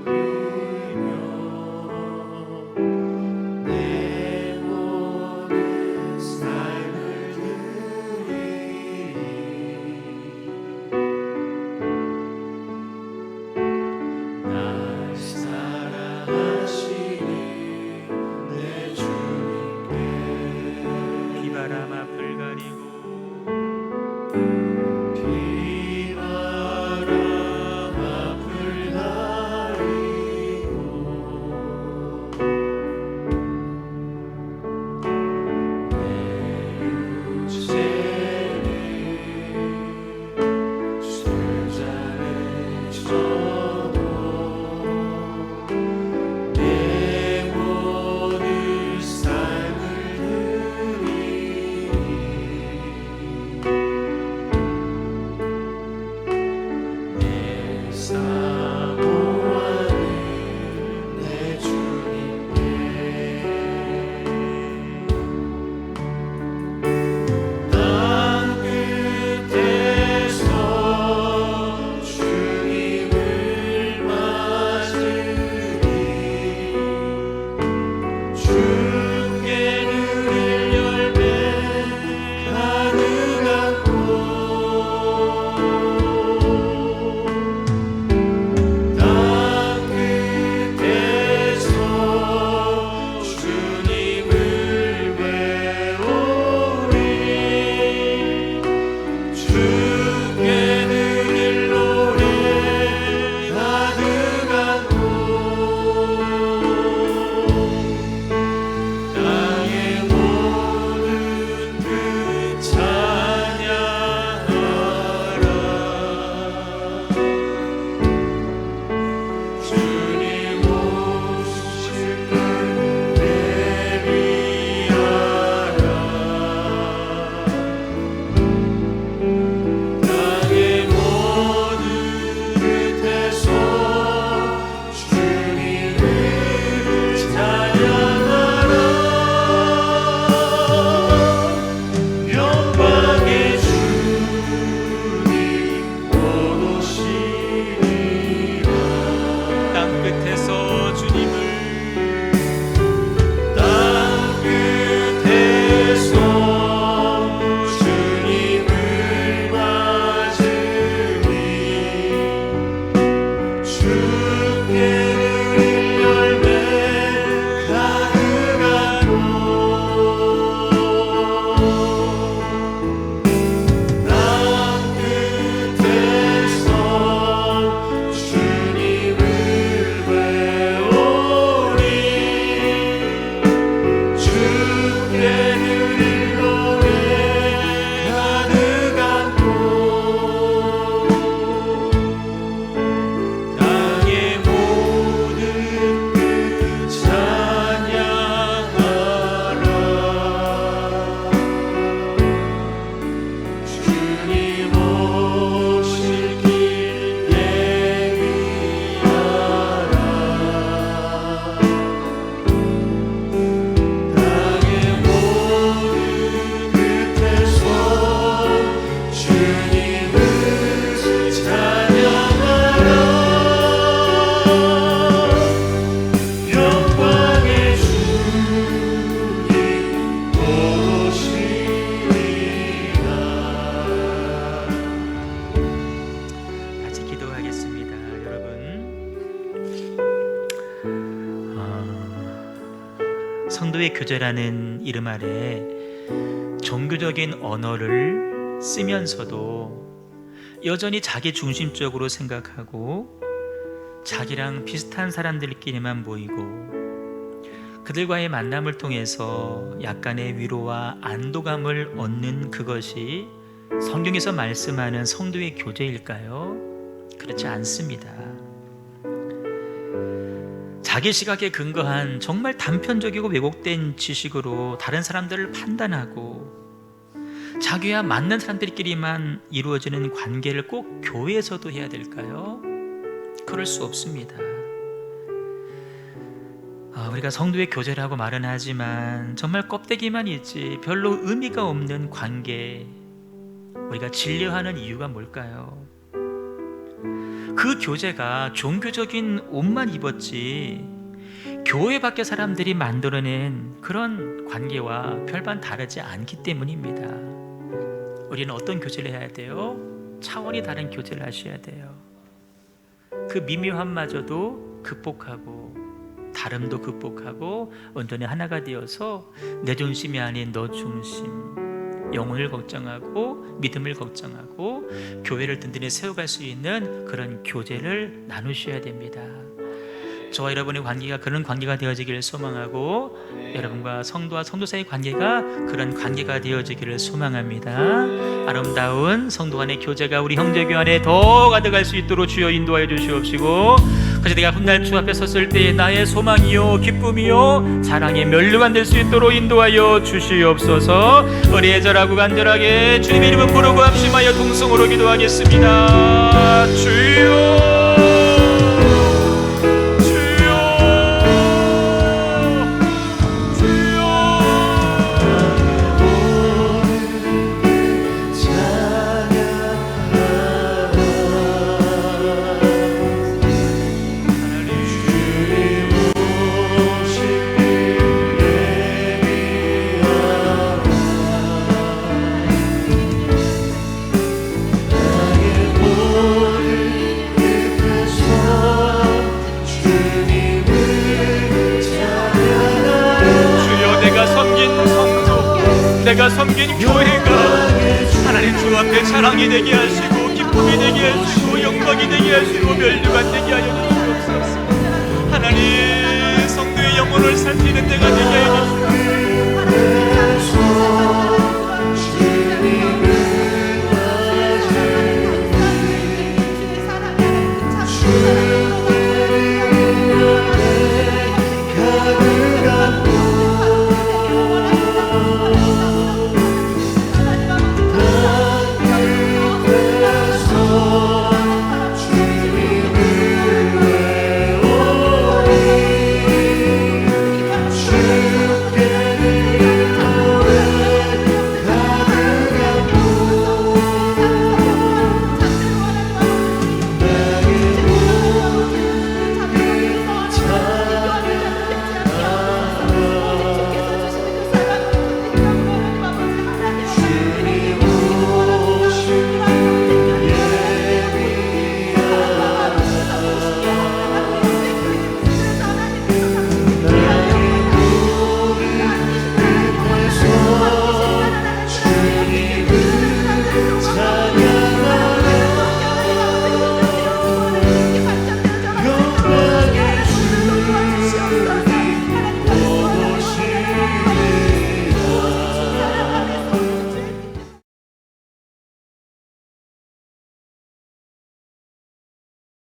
뿌리며 내 성도의 교제라는 이름 아래 종교적인 언어를 쓰면서도 여전히 자기 중심적으로 생각하고 자기랑 비슷한 사람들끼리만 모이고 그들과의 만남을 통해서 약간의 위로와 안도감을 얻는 그것이 성경에서 말씀하는 성도의 교제일까요? 그렇지 않습니다. 자기 시각에 근거한 정말 단편적이고 왜곡된 지식으로 다른 사람들을 판단하고 자기와 맞는 사람들끼리만 이루어지는 관계를 꼭 교회에서도 해야 될까요? 그럴 수 없습니다. 우리가 성도의 교제라고 말은 하지만 정말 껍데기만 있지 별로 의미가 없는 관계, 우리가 진료하는 이유가 뭘까요? 그 교제가 종교적인 옷만 입었지 교회 밖의 사람들이 만들어낸 그런 관계와 별반 다르지 않기 때문입니다. 우리는 어떤 교제를 해야 돼요? 차원이 다른 교제를 하셔야 돼요. 그 미묘함마저도 극복하고 다름도 극복하고 온전히 하나가 되어서 내 중심이 아닌 너 중심, 영혼을 걱정하고 믿음을 걱정하고 교회를 든든히 세워갈 수 있는 그런 교제를 나누셔야 됩니다. 저와 여러분의 관계가 그런 관계가 되어지기를 소망하고 여러분과 성도와 성도 사이의 관계가 그런 관계가 되어지기를 소망합니다. 아름다운 성도 간의 교제가 우리 형제교 안에 더 가득할 수 있도록 주여 인도하여 주시옵시고, 그래서 내가 훗날 주 앞에 섰을 때 나의 소망이요 기쁨이요 자랑의 면류관 될 수 있도록 인도하여 주시옵소서. 의리절하고 간절하게 주님의 이름을 부르고 합심하여 동성으로 기도하겠습니다. 주여 내가 섬긴 교회가 하나님 주 앞에 자랑이 되게 하시고 기쁨이 되게 하시고 영광이 되게 하시고 면류관 되게 하여 주시옵소서. 하나님 성도의 영혼을 살피는 데가 되게 하여 주시옵소서.